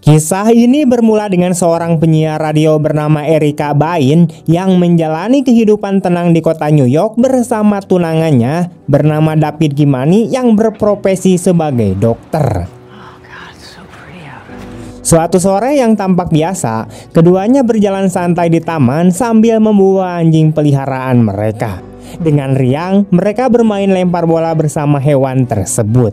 Kisah ini bermula dengan seorang penyiar radio bernama Erika Bain yang menjalani kehidupan tenang di kota New York bersama tunangannya bernama David Gimani yang berprofesi sebagai dokter. Suatu sore yang tampak biasa, keduanya berjalan santai di taman sambil membawa anjing peliharaan mereka. Dengan riang, mereka bermain lempar bola bersama hewan tersebut.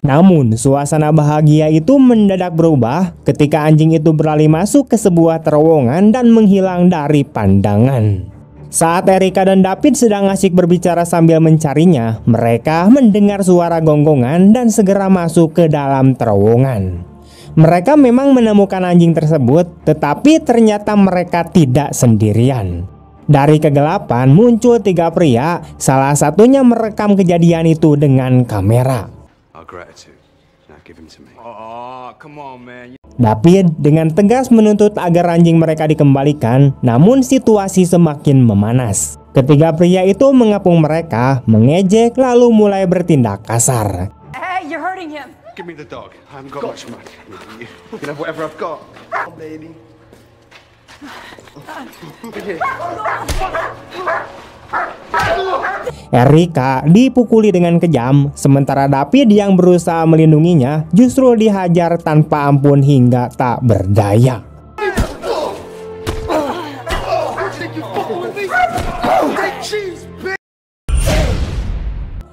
Namun, suasana bahagia itu mendadak berubah ketika anjing itu berlari masuk ke sebuah terowongan dan menghilang dari pandangan. Saat Erika dan David sedang asik berbicara sambil mencarinya, mereka mendengar suara gonggongan dan segera masuk ke dalam terowongan. Mereka memang menemukan anjing tersebut, tetapi ternyata mereka tidak sendirian. Dari kegelapan muncul 3 pria, salah satunya merekam kejadian itu dengan kamera. David dengan tegas menuntut agar anjing mereka dikembalikan, namun situasi semakin memanas. Ketiga pria itu mengepung mereka, mengejek lalu mulai bertindak kasar. Hey, you're hurting him. Give me the dog. I haven't got much money. You can have whatever I've got. Oh, baby. Erika dipukuli dengan kejam, sementara David yang berusaha melindunginya justru dihajar tanpa ampun hingga tak berdaya.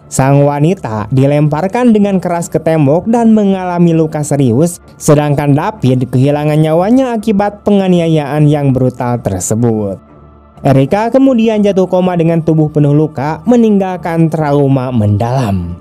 Sang wanita dilemparkan dengan keras ke tembok dan mengalami luka serius, sedangkan David kehilangan nyawanya akibat penganiayaan yang brutal tersebut. Erika kemudian jatuh koma dengan tubuh penuh luka, meninggalkan trauma mendalam.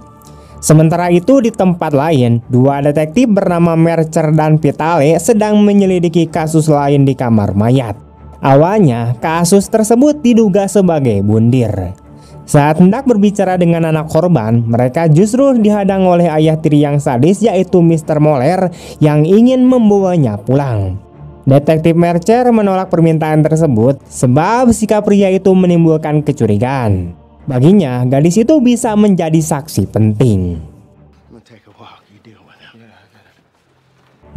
Sementara itu di tempat lain, 2 detektif bernama Mercer dan Vitale sedang menyelidiki kasus lain di kamar mayat. Awalnya, kasus tersebut diduga sebagai bundir. Saat hendak berbicara dengan anak korban, mereka justru dihadang oleh ayah tiri yang sadis yaitu Mr. Moller yang ingin membawanya pulang. Detektif Mercer menolak permintaan tersebut sebab sikap pria itu menimbulkan kecurigaan. Baginya, gadis itu bisa menjadi saksi penting.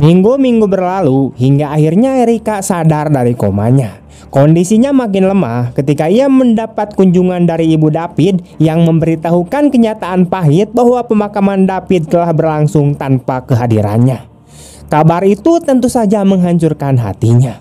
Minggu-minggu berlalu hingga akhirnya Erika sadar dari komanya. Kondisinya makin lemah ketika ia mendapat kunjungan dari ibu David yang memberitahukan kenyataan pahit bahwa pemakaman David telah berlangsung tanpa kehadirannya. Kabar itu tentu saja menghancurkan hatinya.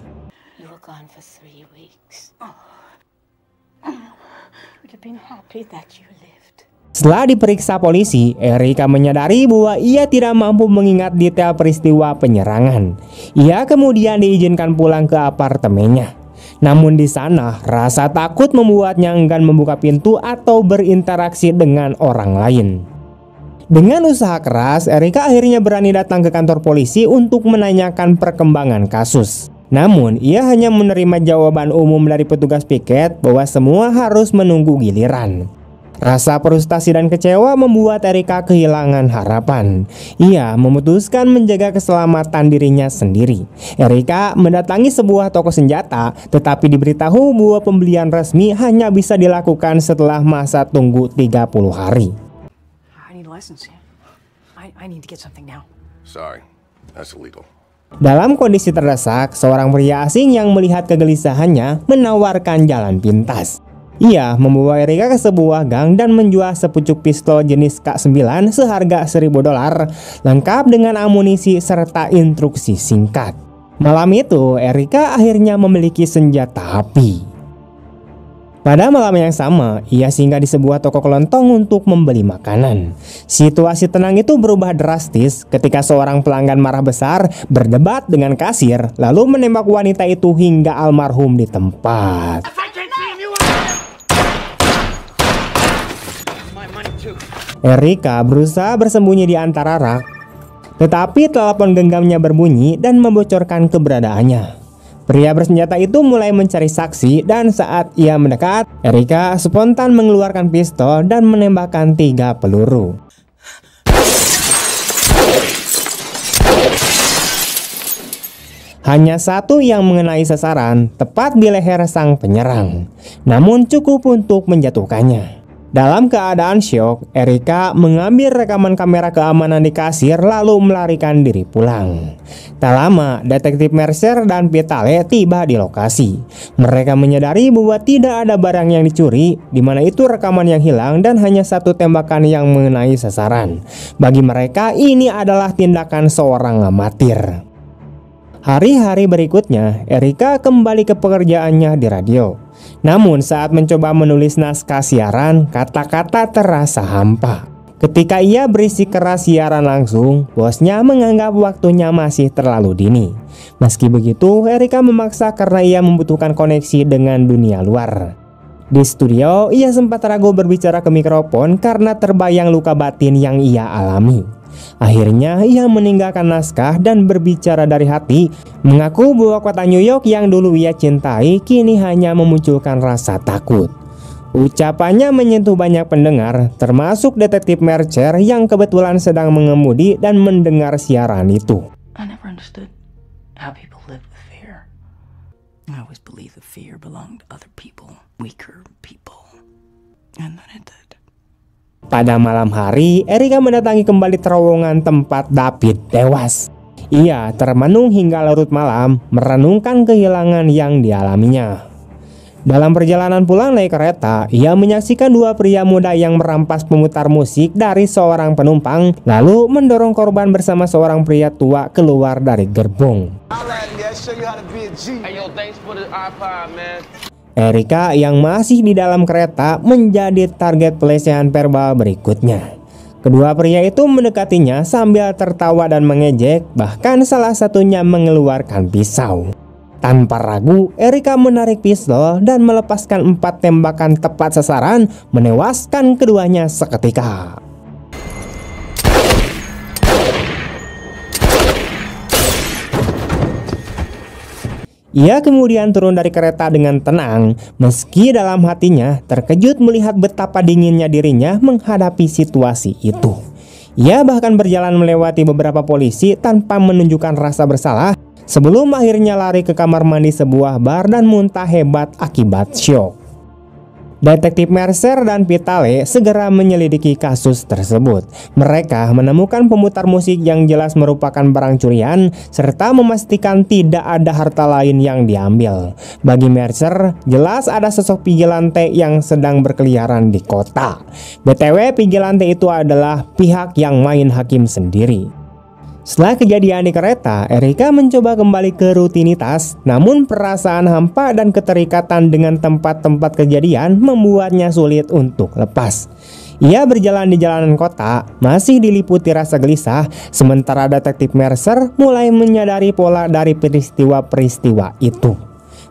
Setelah diperiksa polisi, Erika menyadari bahwa ia tidak mampu mengingat detail peristiwa penyerangan. Ia kemudian diizinkan pulang ke apartemennya. Namun di sana, rasa takut membuatnya enggan membuka pintu atau berinteraksi dengan orang lain. Dengan usaha keras, Erika akhirnya berani datang ke kantor polisi untuk menanyakan perkembangan kasus. Namun, ia hanya menerima jawaban umum dari petugas piket bahwa semua harus menunggu giliran. Rasa frustasi dan kecewa membuat Erika kehilangan harapan. Ia memutuskan menjaga keselamatan dirinya sendiri. Erika mendatangi sebuah toko senjata, tetapi diberitahu bahwa pembelian resmi hanya bisa dilakukan setelah masa tunggu 30 hari. Dalam kondisi terdesak, seorang pria asing yang melihat kegelisahannya menawarkan jalan pintas. Ia membawa Erika ke sebuah gang dan menjual sepucuk pistol jenis K9 seharga $1.000, lengkap dengan amunisi serta instruksi singkat. Malam itu, Erika akhirnya memiliki senjata api. Pada malam yang sama, ia singgah di sebuah toko kelontong untuk membeli makanan. Situasi tenang itu berubah drastis ketika seorang pelanggan marah besar berdebat dengan kasir, lalu menembak wanita itu hingga almarhum di tempat. Erika berusaha bersembunyi di antara rak, tetapi telepon genggamnya berbunyi dan membocorkan keberadaannya. Pria bersenjata itu mulai mencari saksi dan saat ia mendekat, Erika spontan mengeluarkan pistol dan menembakkan 3 peluru. Hanya satu yang mengenai sasaran, tepat di leher sang penyerang. Namun cukup untuk menjatuhkannya. Dalam keadaan syok, Erika mengambil rekaman kamera keamanan di kasir lalu melarikan diri pulang. Tak lama, detektif Mercer dan Vitale tiba di lokasi. Mereka menyadari bahwa tidak ada barang yang dicuri, di mana itu rekaman yang hilang dan hanya satu tembakan yang mengenai sasaran. Bagi mereka, ini adalah tindakan seorang amatir. Hari-hari berikutnya, Erika kembali ke pekerjaannya di radio. Namun saat mencoba menulis naskah siaran, kata-kata terasa hampa. Ketika ia berisi keras siaran langsung, bosnya menganggap waktunya masih terlalu dini. Meski begitu, Erika memaksa karena ia membutuhkan koneksi dengan dunia luar. Di studio, ia sempat ragu berbicara ke mikrofon karena terbayang luka batin yang ia alami. Akhirnya ia meninggalkan naskah dan berbicara dari hati, mengaku bahwa kota New York yang dulu ia cintai kini hanya memunculkan rasa takut. Ucapannya menyentuh banyak pendengar, termasuk detektif Mercer yang kebetulan sedang mengemudi dan mendengar siaran itu. I never understood how people live with fear. I always believed the fear belonged to other people, weaker people. And then it did. Pada malam hari, Erika mendatangi kembali terowongan tempat David tewas. Ia termenung hingga larut malam, merenungkan kehilangan yang dialaminya. Dalam perjalanan pulang naik kereta, ia menyaksikan dua pria muda yang merampas pemutar musik dari seorang penumpang, lalu mendorong korban bersama seorang pria tua keluar dari gerbong. Erika yang masih di dalam kereta menjadi target pelecehan verbal berikutnya. Kedua pria itu mendekatinya sambil tertawa dan mengejek, bahkan salah satunya mengeluarkan pisau. Tanpa ragu, Erika menarik pistol dan melepaskan 4 tembakan tepat sasaran, menewaskan keduanya seketika. Ia kemudian turun dari kereta dengan tenang, meski dalam hatinya terkejut melihat betapa dinginnya dirinya menghadapi situasi itu. Ia bahkan berjalan melewati beberapa polisi tanpa menunjukkan rasa bersalah, sebelum akhirnya lari ke kamar mandi sebuah bar dan muntah hebat akibat syok. Detektif Mercer dan Vitale segera menyelidiki kasus tersebut. Mereka menemukan pemutar musik yang jelas merupakan barang curian, serta memastikan tidak ada harta lain yang diambil. Bagi Mercer, jelas ada sosok vigilante yang sedang berkeliaran di kota. BTW, vigilante itu adalah pihak yang main hakim sendiri. Setelah kejadian di kereta, Erika mencoba kembali ke rutinitas, namun perasaan hampa dan keterikatan dengan tempat-tempat kejadian membuatnya sulit untuk lepas. Ia berjalan di jalanan kota, masih diliputi rasa gelisah, sementara detektif Mercer mulai menyadari pola dari peristiwa-peristiwa itu.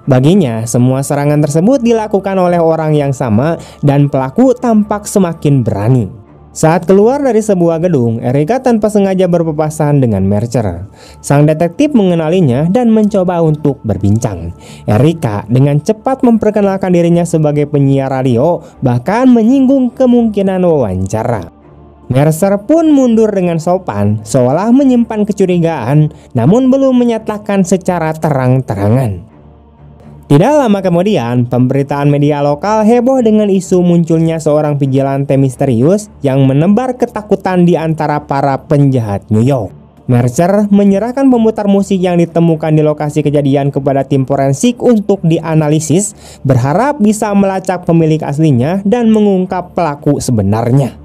Baginya, semua serangan tersebut dilakukan oleh orang yang sama dan pelaku tampak semakin berani. Saat keluar dari sebuah gedung, Erika tanpa sengaja berpapasan dengan Mercer. Sang detektif mengenalinya dan mencoba untuk berbincang. Erika dengan cepat memperkenalkan dirinya sebagai penyiar radio, bahkan menyinggung kemungkinan wawancara. Mercer pun mundur dengan sopan, seolah menyimpan kecurigaan, namun belum menyatakan secara terang-terangan. Tidak lama kemudian, pemberitaan media lokal heboh dengan isu munculnya seorang vigilante misterius yang menebar ketakutan di antara para penjahat New York. Mercer menyerahkan pemutar musik yang ditemukan di lokasi kejadian kepada tim forensik untuk dianalisis, berharap bisa melacak pemilik aslinya dan mengungkap pelaku sebenarnya.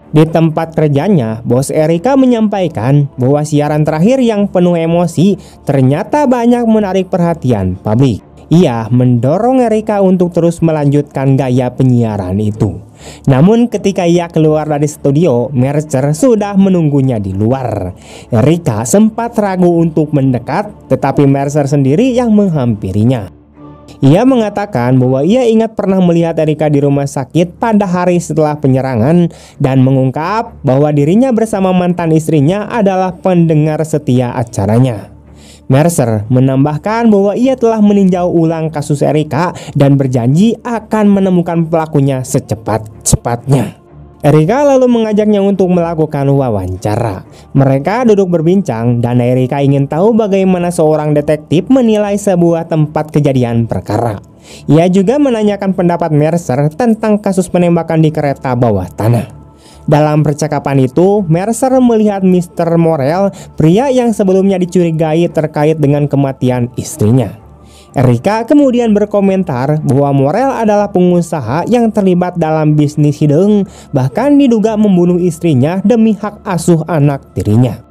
Di tempat kerjanya, bos Erika menyampaikan bahwa siaran terakhir yang penuh emosi ternyata banyak menarik perhatian publik. Ia mendorong Erika untuk terus melanjutkan gaya penyiaran itu. Namun ketika ia keluar dari studio, Mercer sudah menunggunya di luar. Erika sempat ragu untuk mendekat, tetapi Mercer sendiri yang menghampirinya. Ia mengatakan bahwa ia ingat pernah melihat Erika di rumah sakit pada hari setelah penyerangan dan mengungkap bahwa dirinya bersama mantan istrinya adalah pendengar setia acaranya. Mercer menambahkan bahwa ia telah meninjau ulang kasus Erika dan berjanji akan menemukan pelakunya secepat-cepatnya. Erika lalu mengajaknya untuk melakukan wawancara. Mereka duduk berbincang dan Erika ingin tahu bagaimana seorang detektif menilai sebuah tempat kejadian perkara. Ia juga menanyakan pendapat Mercer tentang kasus penembakan di kereta bawah tanah. Dalam percakapan itu, Mercer melihat Mr. Morel, pria yang sebelumnya dicurigai terkait dengan kematian istrinya. Erika kemudian berkomentar bahwa Morel adalah pengusaha yang terlibat dalam bisnis hidung, bahkan diduga membunuh istrinya demi hak asuh anak tirinya.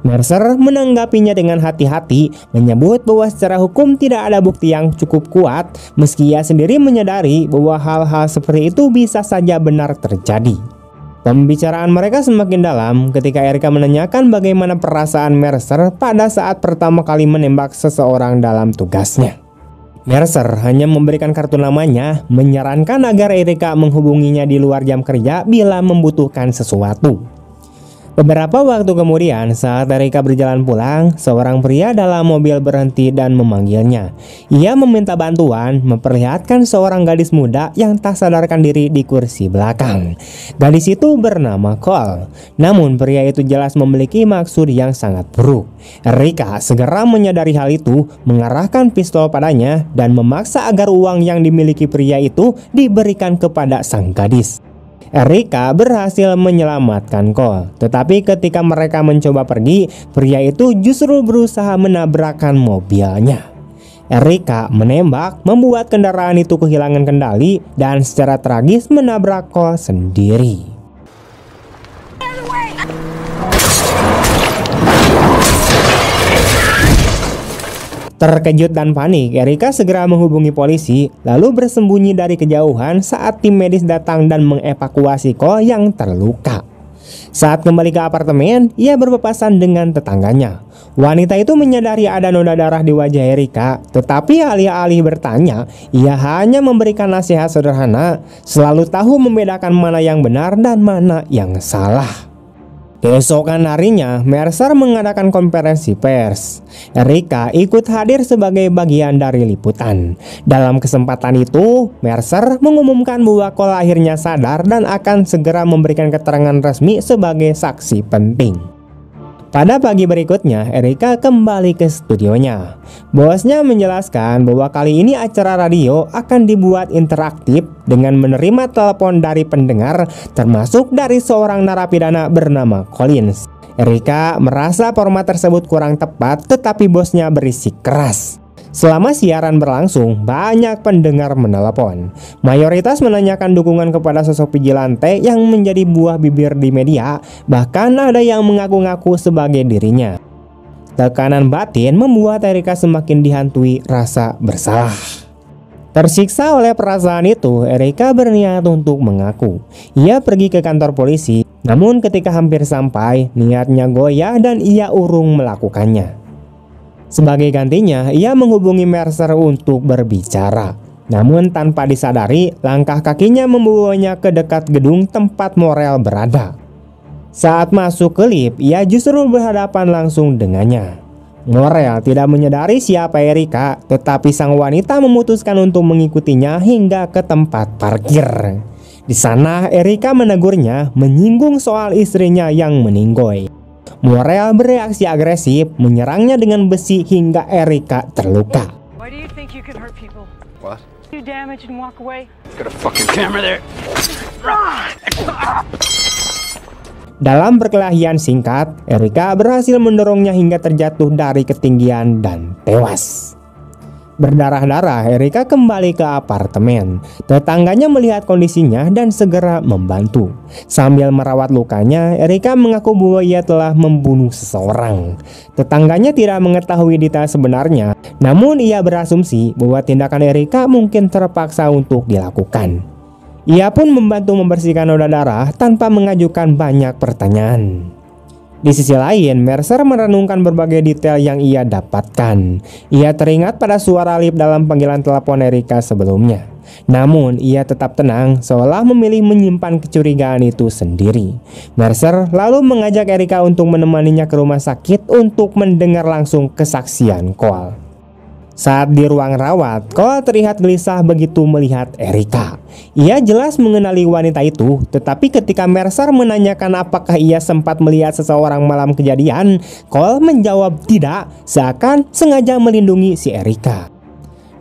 Mercer menanggapinya dengan hati-hati, menyebut bahwa secara hukum tidak ada bukti yang cukup kuat, meski ia sendiri menyadari bahwa hal-hal seperti itu bisa saja benar terjadi. Pembicaraan mereka semakin dalam ketika Erika menanyakan bagaimana perasaan Mercer pada saat pertama kali menembak seseorang dalam tugasnya. Mercer hanya memberikan kartu namanya, menyarankan agar Erika menghubunginya di luar jam kerja bila membutuhkan sesuatu. Beberapa waktu kemudian, saat Erika berjalan pulang, seorang pria dalam mobil berhenti dan memanggilnya. Ia meminta bantuan, memperlihatkan seorang gadis muda yang tak sadarkan diri di kursi belakang. Gadis itu bernama Cole. Namun pria itu jelas memiliki maksud yang sangat buruk. Erika segera menyadari hal itu, mengarahkan pistol padanya dan memaksa agar uang yang dimiliki pria itu diberikan kepada sang gadis. Erika berhasil menyelamatkan Cole, tetapi ketika mereka mencoba pergi, pria itu justru berusaha menabrakkan mobilnya. Erika menembak, membuat kendaraan itu kehilangan kendali dan secara tragis menabrak Cole sendiri. Terkejut dan panik, Erika segera menghubungi polisi, lalu bersembunyi dari kejauhan saat tim medis datang dan mengevakuasi Cole yang terluka. Saat kembali ke apartemen, ia berpapasan dengan tetangganya. Wanita itu menyadari ada noda darah di wajah Erika, tetapi alih-alih bertanya, ia hanya memberikan nasihat sederhana, selalu tahu membedakan mana yang benar dan mana yang salah. Keesokan harinya, Mercer mengadakan konferensi pers. Erika ikut hadir sebagai bagian dari liputan. Dalam kesempatan itu, Mercer mengumumkan bahwa Cole akhirnya sadar dan akan segera memberikan keterangan resmi sebagai saksi penting. Pada pagi berikutnya, Erika kembali ke studionya. Bosnya menjelaskan bahwa kali ini acara radio akan dibuat interaktif dengan menerima telepon dari pendengar, termasuk dari seorang narapidana bernama Collins. Erika merasa format tersebut kurang tepat, tetapi bosnya berisik keras. Selama siaran berlangsung, banyak pendengar menelepon. Mayoritas menanyakan dukungan kepada sosok vigilante yang menjadi buah bibir di media, bahkan ada yang mengaku-ngaku sebagai dirinya. Tekanan batin membuat Erika semakin dihantui rasa bersalah. Tersiksa oleh perasaan itu, Erika berniat untuk mengaku. Ia pergi ke kantor polisi, namun ketika hampir sampai, niatnya goyah dan ia urung melakukannya. Sebagai gantinya, ia menghubungi Mercer untuk berbicara. Namun tanpa disadari, langkah kakinya membawanya ke dekat gedung tempat Morel berada. Saat masuk ke lift, ia justru berhadapan langsung dengannya. Morel tidak menyadari siapa Erika, tetapi sang wanita memutuskan untuk mengikutinya hingga ke tempat parkir. Di sana, Erika menegurnya, menyinggung soal istrinya yang meninggoy. Morel bereaksi agresif, menyerangnya dengan besi hingga Erika terluka. Why do you think you can hurt people? What? You damage and walk away? Got a fucking camera there. Dalam perkelahian singkat, Erika berhasil mendorongnya hingga terjatuh dari ketinggian dan tewas. Berdarah-darah, Erika kembali ke apartemen. Tetangganya melihat kondisinya dan segera membantu. Sambil merawat lukanya, Erika mengaku bahwa ia telah membunuh seseorang. Tetangganya tidak mengetahui detail sebenarnya, namun ia berasumsi bahwa tindakan Erika mungkin terpaksa untuk dilakukan. Ia pun membantu membersihkan noda darah tanpa mengajukan banyak pertanyaan. Di sisi lain, Mercer merenungkan berbagai detail yang ia dapatkan. Ia teringat pada suara lift dalam panggilan telepon Erika sebelumnya. Namun, ia tetap tenang seolah memilih menyimpan kecurigaan itu sendiri. Mercer lalu mengajak Erika untuk menemaninya ke rumah sakit untuk mendengar langsung kesaksian Cole. Saat di ruang rawat, Cole terlihat gelisah begitu melihat Erica. Ia jelas mengenali wanita itu, tetapi ketika Mercer menanyakan apakah ia sempat melihat seseorang malam kejadian, Cole menjawab tidak, seakan sengaja melindungi si Erica.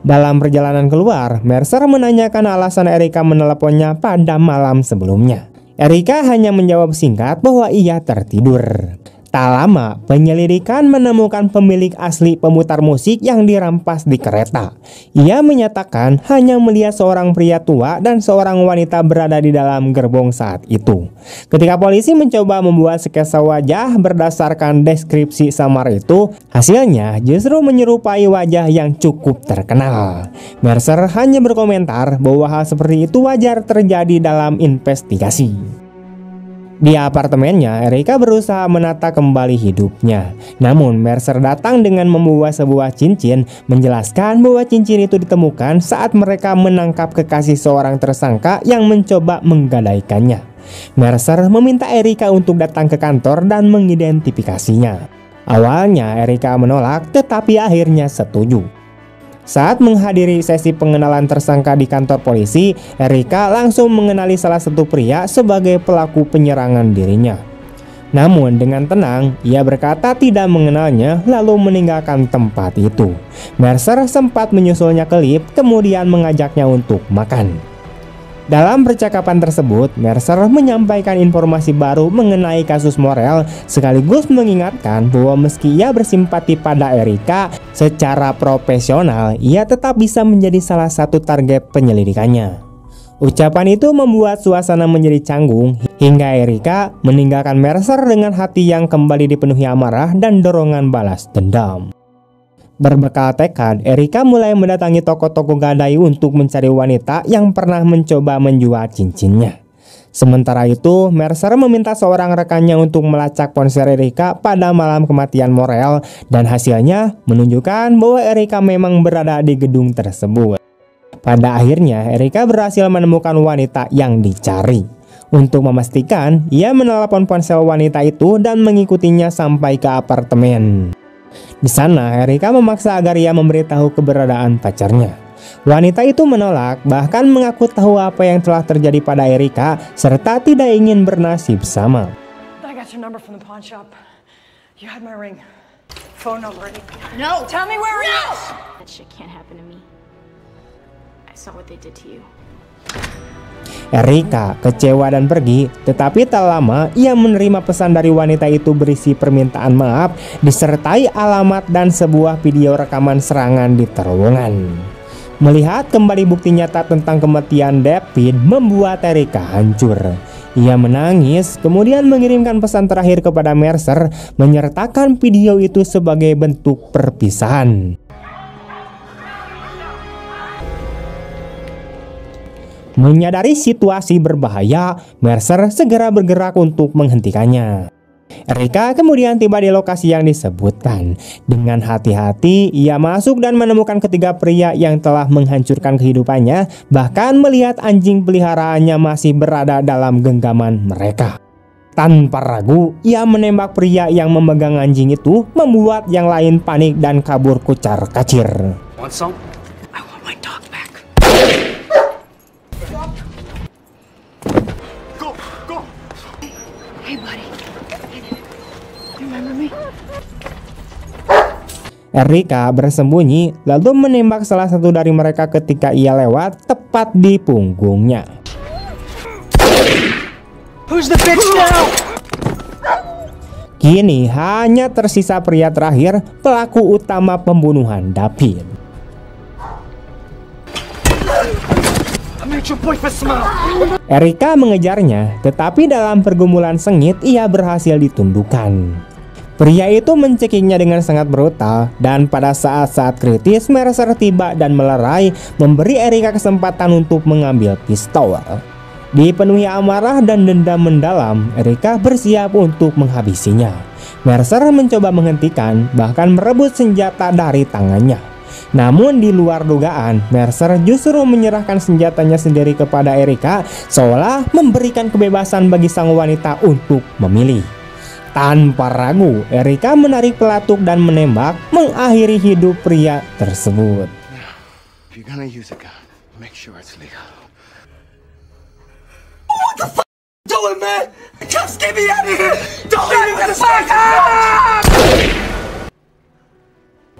Dalam perjalanan keluar, Mercer menanyakan alasan Erica meneleponnya pada malam sebelumnya. Erica hanya menjawab singkat bahwa ia tertidur. Tak lama, penyelidikan menemukan pemilik asli pemutar musik yang dirampas di kereta. Ia menyatakan hanya melihat seorang pria tua dan seorang wanita berada di dalam gerbong saat itu. Ketika polisi mencoba membuat sketsa wajah berdasarkan deskripsi samar itu, hasilnya justru menyerupai wajah yang cukup terkenal. Mercer hanya berkomentar bahwa hal seperti itu wajar terjadi dalam investigasi. Di apartemennya, Erica berusaha menata kembali hidupnya. Namun Mercer datang dengan membawa sebuah cincin, menjelaskan bahwa cincin itu ditemukan saat mereka menangkap kekasih seorang tersangka yang mencoba menggadaikannya. Mercer meminta Erica untuk datang ke kantor dan mengidentifikasinya. Awalnya Erica menolak, tetapi akhirnya setuju. Saat menghadiri sesi pengenalan tersangka di kantor polisi, Erica langsung mengenali salah satu pria sebagai pelaku penyerangan dirinya. Namun dengan tenang, ia berkata tidak mengenalnya lalu meninggalkan tempat itu. Mercer sempat menyusulnya ke lift, kemudian mengajaknya untuk makan. Dalam percakapan tersebut, Mercer menyampaikan informasi baru mengenai kasus Morel, sekaligus mengingatkan bahwa meski ia bersimpati pada Erica, secara profesional ia tetap bisa menjadi salah satu target penyelidikannya. Ucapan itu membuat suasana menjadi canggung hingga Erica meninggalkan Mercer dengan hati yang kembali dipenuhi amarah dan dorongan balas dendam. Berbekal tekad, Erica mulai mendatangi toko-toko gadai untuk mencari wanita yang pernah mencoba menjual cincinnya. Sementara itu, Mercer meminta seorang rekannya untuk melacak ponsel Erica pada malam kematian Morel, dan hasilnya menunjukkan bahwa Erica memang berada di gedung tersebut. Pada akhirnya, Erica berhasil menemukan wanita yang dicari. Untuk memastikan, ia menelepon ponsel wanita itu dan mengikutinya sampai ke apartemen. Di sana, Erica memaksa agar ia memberitahu keberadaan pacarnya. Wanita itu menolak, bahkan mengaku tahu apa yang telah terjadi pada Erica serta tidak ingin bernasib sama. I got your number from the pawn shop. You had my ring. Phone number. No! Tell me where it is! That shit can't happen to me. I saw what they did to you. Erica kecewa dan pergi, tetapi tak lama ia menerima pesan dari wanita itu berisi permintaan maaf disertai alamat dan sebuah video rekaman serangan di terowongan. Melihat kembali bukti nyata tentang kematian David membuat Erica hancur. Ia menangis, kemudian mengirimkan pesan terakhir kepada Mercer menyertakan video itu sebagai bentuk perpisahan. Menyadari situasi berbahaya, Mercer segera bergerak untuk menghentikannya. Erica kemudian tiba di lokasi yang disebutkan. Dengan hati-hati, ia masuk dan menemukan ketiga pria yang telah menghancurkan kehidupannya, bahkan melihat anjing peliharaannya masih berada dalam genggaman mereka. Tanpa ragu, ia menembak pria yang memegang anjing itu, membuat yang lain panik dan kabur kucar-kacir. Want some? I want my dog back. Go! Hey, buddy. You remember me? Erica bersembunyi lalu menembak salah satu dari mereka ketika ia lewat tepat di punggungnya. Who's the bitch now? Kini hanya tersisa pria terakhir, pelaku utama pembunuhan David. Erica mengejarnya, tetapi dalam pergumulan sengit ia berhasil ditundukkan. Pria itu mencekiknya dengan sangat brutal, dan pada saat-saat kritis Mercer tiba dan melerai, memberi Erica kesempatan untuk mengambil pistol. Dipenuhi amarah dan dendam mendalam, Erica bersiap untuk menghabisinya. Mercer mencoba menghentikan, bahkan merebut senjata dari tangannya. Namun di luar dugaan, Mercer justru menyerahkan senjatanya sendiri kepada Erica, seolah memberikan kebebasan bagi sang wanita untuk memilih. Tanpa ragu, Erika menarik pelatuk dan menembak, mengakhiri hidup pria tersebut. If you're gonna use a gun, make sure it's legal. What the fuck you doing, man? Just get me out of here! Don't leave me the fuck up!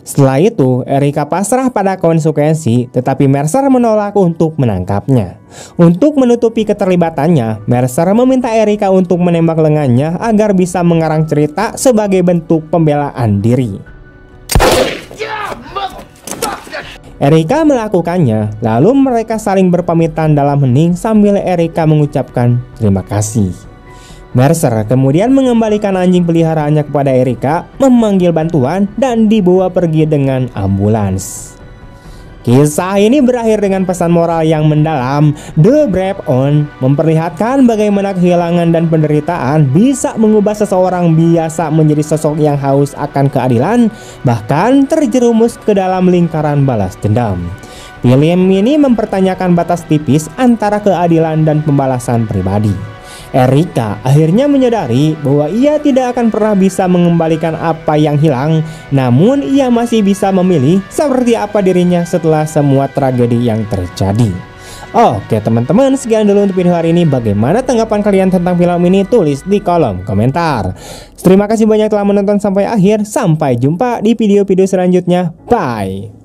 Setelah itu, Erika pasrah pada konsekuensi, tetapi Mercer menolak untuk menangkapnya. Untuk menutupi keterlibatannya, Mercer meminta Erika untuk menembak lengannya agar bisa mengarang cerita sebagai bentuk pembelaan diri. Erika melakukannya, lalu mereka saling berpamitan dalam hening sambil Erika mengucapkan terima kasih. Mercer kemudian mengembalikan anjing peliharaannya kepada Erika, memanggil bantuan, dan dibawa pergi dengan ambulans. Kisah ini berakhir dengan pesan moral yang mendalam. The Brave On memperlihatkan bagaimana kehilangan dan penderitaan bisa mengubah seseorang biasa menjadi sosok yang haus akan keadilan, bahkan terjerumus ke dalam lingkaran balas dendam. Film ini mempertanyakan batas tipis antara keadilan dan pembalasan pribadi. Erika akhirnya menyadari bahwa ia tidak akan pernah bisa mengembalikan apa yang hilang, namun ia masih bisa memilih seperti apa dirinya setelah semua tragedi yang terjadi. Oke teman-teman, sekian dulu untuk video hari ini. Bagaimana tanggapan kalian tentang film ini? Tulis di kolom komentar. Terima kasih banyak telah menonton sampai akhir. Sampai jumpa di video-video selanjutnya. Bye.